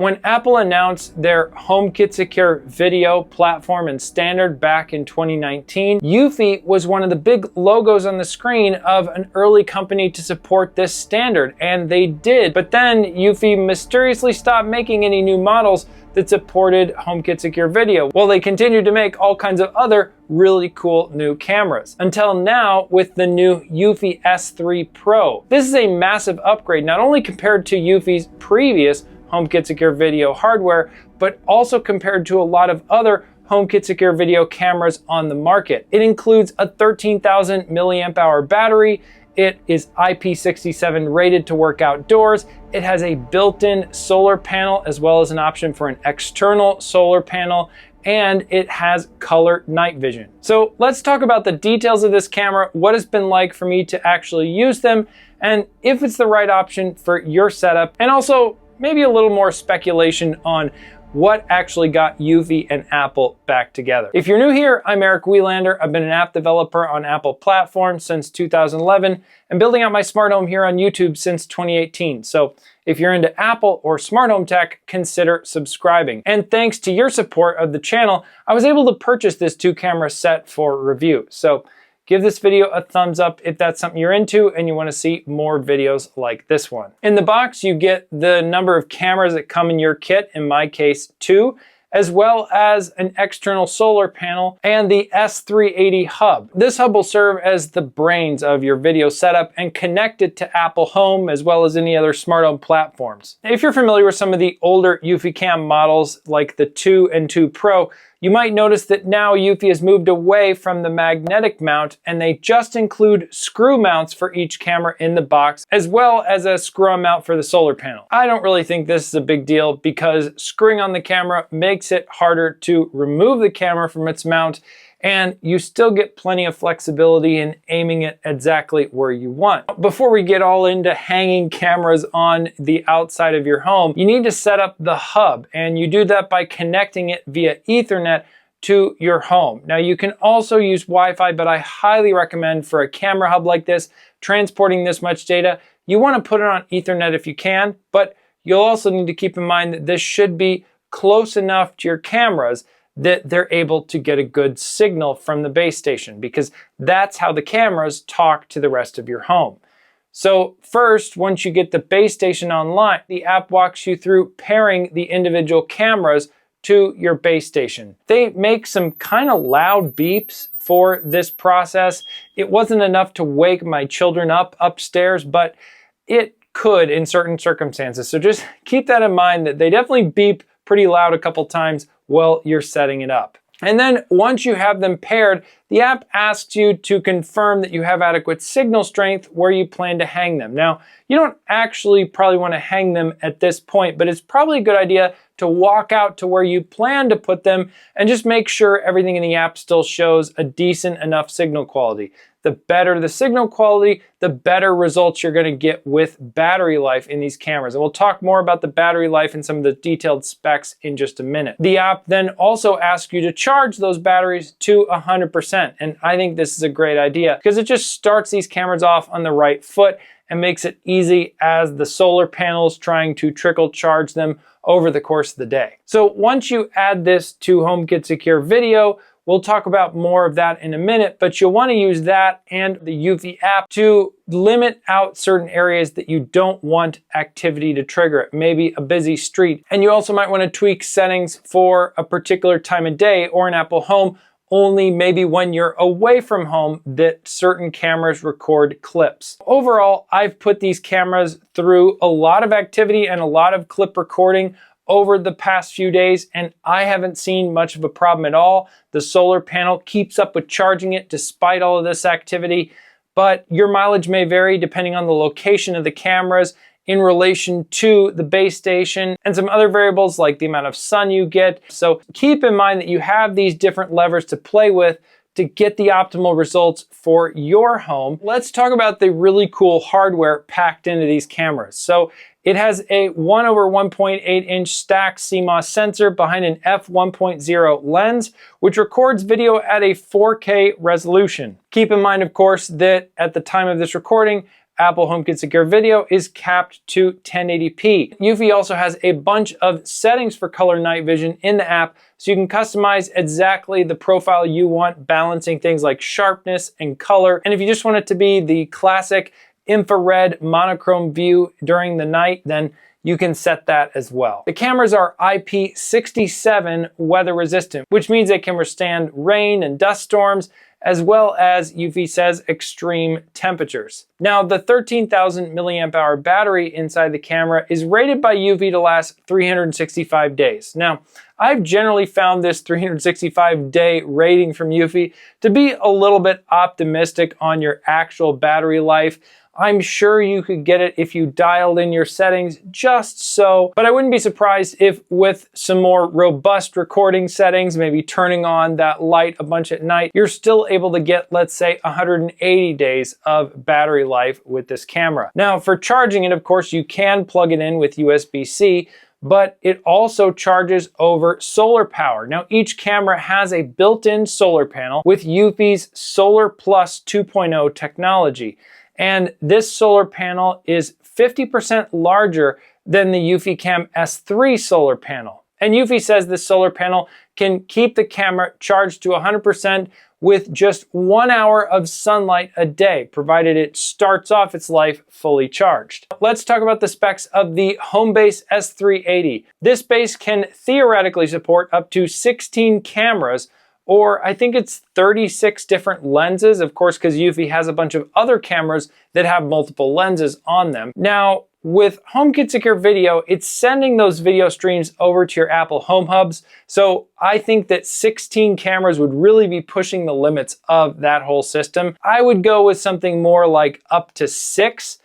When Apple announced their HomeKit Secure video platform and standard back in 2019, Eufy was one of the big logos on the screen of an early company to support this standard, and they did. But then Eufy mysteriously stopped making any new models that supported HomeKit Secure video, while they continued to make all kinds of other really cool new cameras. Until now with the new Eufy S3 Pro. This is a massive upgrade, not only compared to Eufy's previous HomeKit Secure video hardware, but also compared to a lot of other HomeKit Secure video cameras on the market. It includes a 13,000 milliamp hour battery. It is IP67 rated to work outdoors. It has a built-in solar panel as well as an option for an external solar panel, and it has color night vision. So let's talk about the details of this camera, what it's been like for me to actually use them, and if it's the right option for your setup, and also maybe a little more speculation on what actually got Eufy and Apple back together. If you're new here, I'm Eric Welander. I've been an app developer on Apple platforms since 2011 and building out my smart home here on YouTube since 2018. So if you're into Apple or smart home tech, consider subscribing. And thanks to your support of the channel, I was able to purchase this 2-camera set for review. So give this video a thumbs up if that's something you're into and you want to see more videos like this one. In the box, you get the number of cameras that come in your kit, in my case 2, as well as an external solar panel and the S380 hub. This hub will serve as the brains of your video setup and connect it to Apple Home as well as any other smart home platforms. If you're familiar with some of the older EufyCam models like the 2 and 2 Pro, you might notice that now Eufy has moved away from the magnetic mount and they just include screw mounts for each camera in the box, as well as a screw mount for the solar panel. I don't really think this is a big deal because screwing on the camera makes it harder to remove the camera from its mount, and you still get plenty of flexibility in aiming it exactly where you want. Before we get all into hanging cameras on the outside of your home, you need to set up the hub, and you do that by connecting it via Ethernet to your home. Now you can also use Wi-Fi, but I highly recommend for a camera hub like this, transporting this much data, you want to put it on Ethernet if you can, but you'll also need to keep in mind that this should be close enough to your cameras that they're able to get a good signal from the base station, because that's how the cameras talk to the rest of your home. So first, once you get the base station online, the app walks you through pairing the individual cameras to your base station. They make some kind of loud beeps for this process. It wasn't enough to wake my children up upstairs, but it could in certain circumstances. So just keep that in mind, that they definitely beep pretty loud a couple times while you're setting it up. And then once you have them paired, the app asks you to confirm that you have adequate signal strength where you plan to hang them. Now, you don't actually probably want to hang them at this point, but it's probably a good idea to walk out to where you plan to put them and just make sure everything in the app still shows a decent enough signal quality. The better the signal quality, the better results you're going to get with battery life in these cameras. And we'll talk more about the battery life and some of the detailed specs in just a minute. The app then also asks you to charge those batteries to 100%. And I think this is a great idea because it just starts these cameras off on the right foot and makes it easy as the solar panels trying to trickle charge them over the course of the day. So once you add this to HomeKit Secure Video, we'll talk about more of that in a minute, but you'll want to use that and the Eufy app to limit out certain areas that you don't want activity to trigger it, maybe a busy street. And you also might want to tweak settings for a particular time of day or in Apple Home, only maybe when you're away from home that certain cameras record clips. Overall, I've put these cameras through a lot of activity and a lot of clip recording over the past few days, and I haven't seen much of a problem at all. The solar panel keeps up with charging it despite all of this activity, but your mileage may vary depending on the location of the cameras in relation to the base station and some other variables like the amount of sun you get. So keep in mind that you have these different levers to play with to get the optimal results for your home. Let's talk about the really cool hardware packed into these cameras. So it has a 1/1.8-inch stacked CMOS sensor behind an f1.0 lens, which records video at a 4K resolution. Keep in mind, of course, that at the time of this recording, Apple HomeKit Secure Video is capped to 1080p. Eufy also has a bunch of settings for color night vision in the app, so you can customize exactly the profile you want, balancing things like sharpness and color. And if you just want it to be the classic infrared monochrome view during the night, then you can set that as well. The cameras are IP67 weather resistant, which means they can withstand rain and dust storms, as well as, Eufy says, extreme temperatures. Now, the 13,000 milliamp hour battery inside the camera is rated by Eufy to last 365 days. Now, I've generally found this 365-day rating from Eufy to be a little bit optimistic on your actual battery life. I'm sure you could get it if you dialed in your settings just so, but I wouldn't be surprised if with some more robust recording settings, maybe turning on that light a bunch at night, you're still able to get, let's say, 180 days of battery life with this camera. Now, for charging it, of course, you can plug it in with USB-C, but it also charges over solar power. Now, each camera has a built-in solar panel with Eufy's Solar Plus 2.0 technology. And this solar panel is 50% larger than the EufyCam S3 solar panel. And Eufy says this solar panel can keep the camera charged to 100% with just 1 hour of sunlight a day, provided it starts off its life fully charged. Let's talk about the specs of the Homebase S380. This base can theoretically support up to 16 cameras, or I think it's 36 different lenses, of course, because Eufy has a bunch of other cameras that have multiple lenses on them. Now, with HomeKit Secure Video, it's sending those video streams over to your Apple Home Hubs. So I think that 16 cameras would really be pushing the limits of that whole system. I would go with something more like up to 6.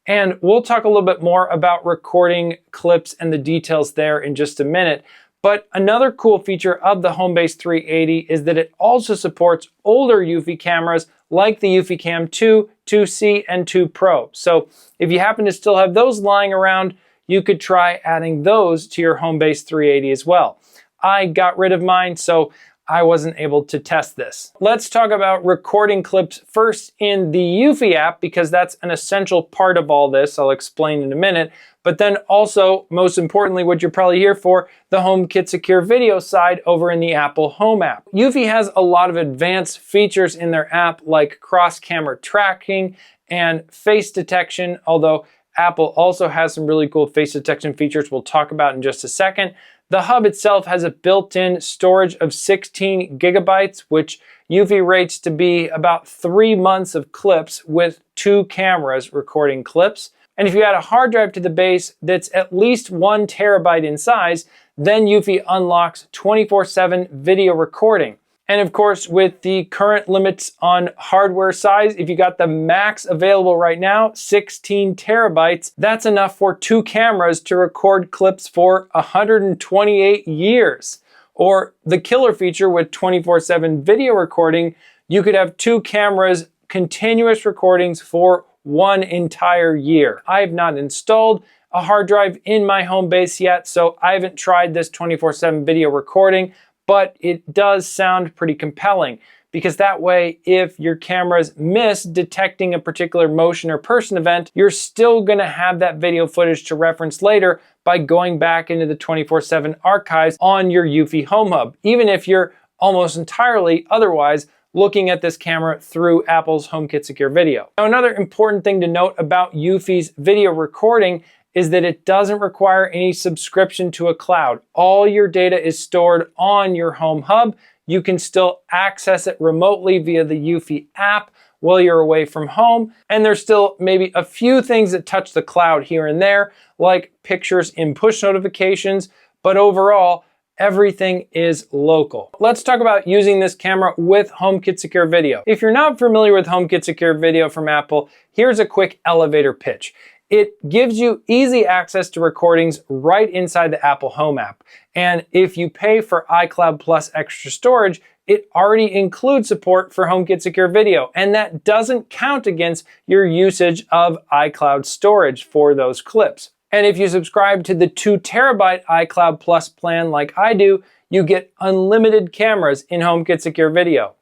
And we'll talk a little bit more about recording clips and the details there in just a minute. But another cool feature of the Homebase 380 is that it also supports older Eufy cameras like the EufyCam 2, 2C, and 2 Pro. So if you happen to still have those lying around, you could try adding those to your Homebase 380 as well. I got rid of mine, so I wasn't able to test this. Let's talk about recording clips first in the Eufy app, because that's an essential part of all this. I'll explain in a minute. But then also, most importantly, what you're probably here for, the HomeKit Secure Video side over in the Apple Home app. Eufy has a lot of advanced features in their app, like cross-camera tracking and face detection, although Apple also has some really cool face detection features we'll talk about in just a second. The hub itself has a built-in storage of 16 gigabytes, which Eufy rates to be about 3 months of clips with 2 cameras recording clips. And if you add a hard drive to the base that's at least 1 terabyte in size, then Eufy unlocks 24/7 video recording. And of course, with the current limits on hardware size, if you got the max available right now, 16 terabytes, that's enough for 2 cameras to record clips for 128 years. Or the killer feature with 24/7 video recording, you could have 2 cameras, continuous recordings for 1 entire year. I have not installed a hard drive in my Homebase yet, so I haven't tried this 24/7 video recording, but it does sound pretty compelling, because that way, if your cameras miss detecting a particular motion or person event, you're still gonna have that video footage to reference later by going back into the 24/7 archives on your Eufy Home Hub, even if you're almost entirely otherwise looking at this camera through Apple's HomeKit Secure Video. Now, another important thing to note about Eufy's video recording is that it doesn't require any subscription to a cloud. All your data is stored on your Home Hub. You can still access it remotely via the Eufy app while you're away from home. And there's still maybe a few things that touch the cloud here and there, like pictures in push notifications, but overall, everything is local. Let's talk about using this camera with HomeKit Secure Video. If you're not familiar with HomeKit Secure Video from Apple, here's a quick elevator pitch. It gives you easy access to recordings right inside the Apple Home app. And if you pay for iCloud Plus extra storage, it already includes support for HomeKit Secure Video, and that doesn't count against your usage of iCloud storage for those clips. And if you subscribe to the 2 terabyte iCloud Plus plan like I do, you get unlimited cameras in HomeKit Secure Video.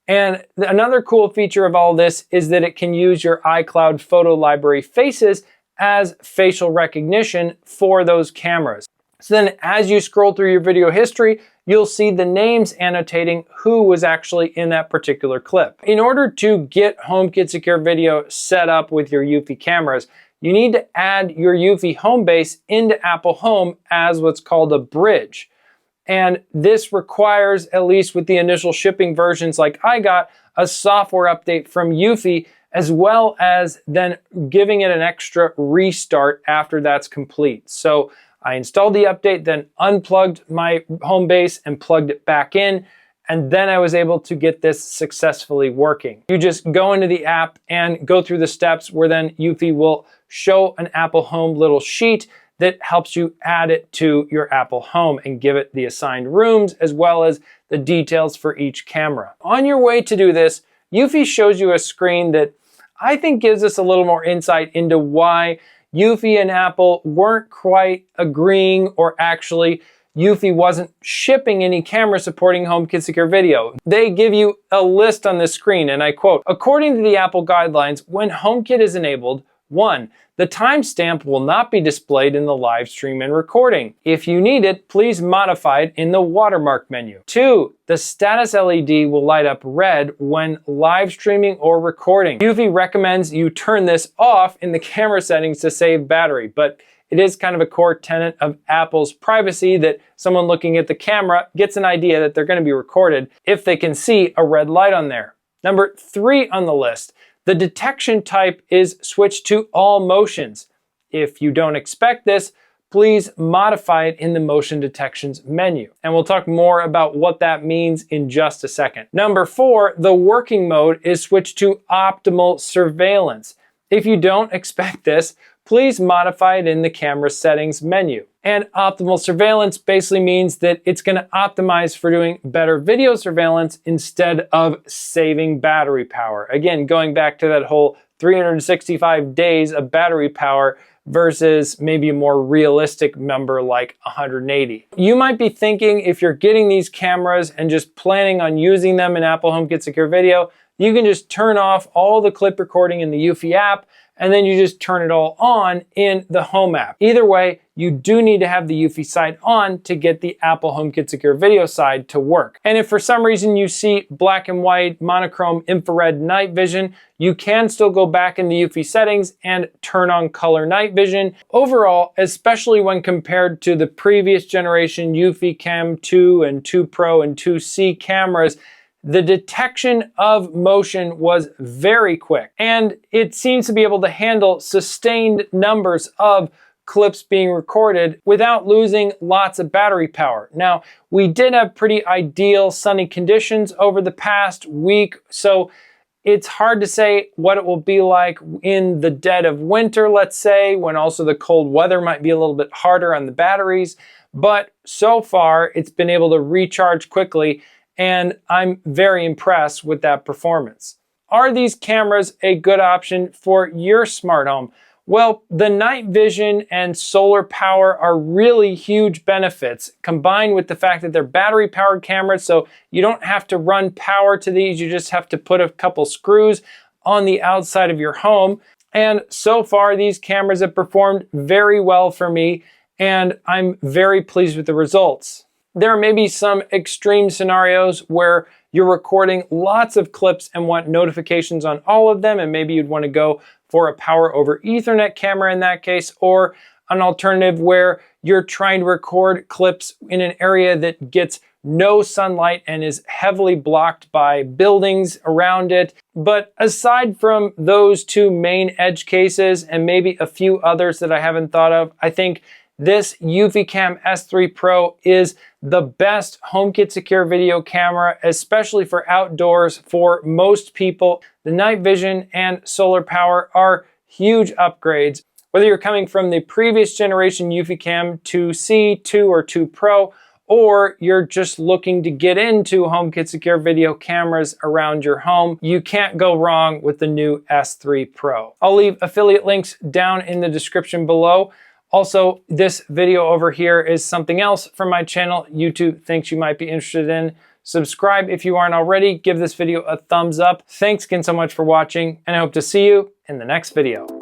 And another cool feature of all this is that it can use your iCloud photo library faces as facial recognition for those cameras. So then as you scroll through your video history, you'll see the names annotating who was actually in that particular clip. In order to get HomeKit Secure Video set up with your Eufy cameras, you need to add your Eufy home base into Apple Home as what's called a bridge. And this requires, at least with the initial shipping versions like I got, a software update from Eufy, as well as then giving it an extra restart after that's complete. So I installed the update, then unplugged my home base and plugged it back in, and then I was able to get this successfully working. You just go into the app and go through the steps where then Eufy will show an Apple Home little sheet that helps you add it to your Apple Home and give it the assigned rooms as well as the details for each camera. On your way to do this, Eufy shows you a screen that I think gives us a little more insight into why Eufy and Apple weren't quite agreeing, or actually Eufy wasn't shipping any cameras supporting HomeKit Secure Video. They give you a list on the screen, and I quote, "According to the Apple guidelines, when HomeKit is enabled, 1. The timestamp will not be displayed in the live stream and recording. If you need it, please modify it in the watermark menu. 2. The status LED will light up red when live streaming or recording. Eufy recommends you turn this off in the camera settings to save battery, but it is kind of a core tenet of Apple's privacy that someone looking at the camera gets an idea that they're going to be recorded if they can see a red light on there. Number 3 on the list. The detection type is switched to all motions. If you don't expect this, please modify it in the motion detections menu. And we'll talk more about what that means in just a second. Number 4, the working mode is switched to optimal surveillance. If you don't expect this, please modify it in the camera settings menu. And optimal surveillance basically means that it's going to optimize for doing better video surveillance instead of saving battery power. Again, going back to that whole 365 days of battery power versus maybe a more realistic number like 180. You might be thinking, if you're getting these cameras and just planning on using them in Apple HomeKit Secure Video, you can just turn off all the clip recording in the Eufy app, and then you just turn it all on in the Home app. Either way, you do need to have the Eufy side on to get the Apple HomeKit Secure Video side to work. And if for some reason you see black and white, monochrome, infrared night vision, you can still go back in the Eufy settings and turn on color night vision. Overall, especially when compared to the previous generation EufyCam 2 and 2 Pro and 2C cameras, the detection of motion was very quick, and it seems to be able to handle sustained numbers of clips being recorded without losing lots of battery power. Now, we did have pretty ideal sunny conditions over the past week, so it's hard to say what it will be like in the dead of winter, let's say, when also the cold weather might be a little bit harder on the batteries. But so far, it's been able to recharge quickly, and I'm very impressed with that performance. Are these cameras a good option for your smart home? Well, the night vision and solar power are really huge benefits, combined with the fact that they're battery powered cameras, so you don't have to run power to these, you just have to put a couple screws on the outside of your home. And so far, these cameras have performed very well for me, and I'm very pleased with the results. There may be some extreme scenarios where you're recording lots of clips and want notifications on all of them, and maybe you'd want to go for a power over Ethernet camera in that case, or an alternative where you're trying to record clips in an area that gets no sunlight and is heavily blocked by buildings around it. But aside from those two main edge cases and maybe a few others that I haven't thought of, I think this EufyCam S3 Pro is the best HomeKit Secure Video camera, especially for outdoors for most people. The night vision and solar power are huge upgrades. Whether you're coming from the previous generation EufyCam 2C, 2 or 2 Pro, or you're just looking to get into HomeKit Secure Video cameras around your home, you can't go wrong with the new S3 Pro. I'll leave affiliate links down in the description below. Also, this video over here is something else from my channel YouTube thinks you might be interested in. Subscribe if you aren't already. Give this video a thumbs up. Thanks again so much for watching, and I hope to see you in the next video.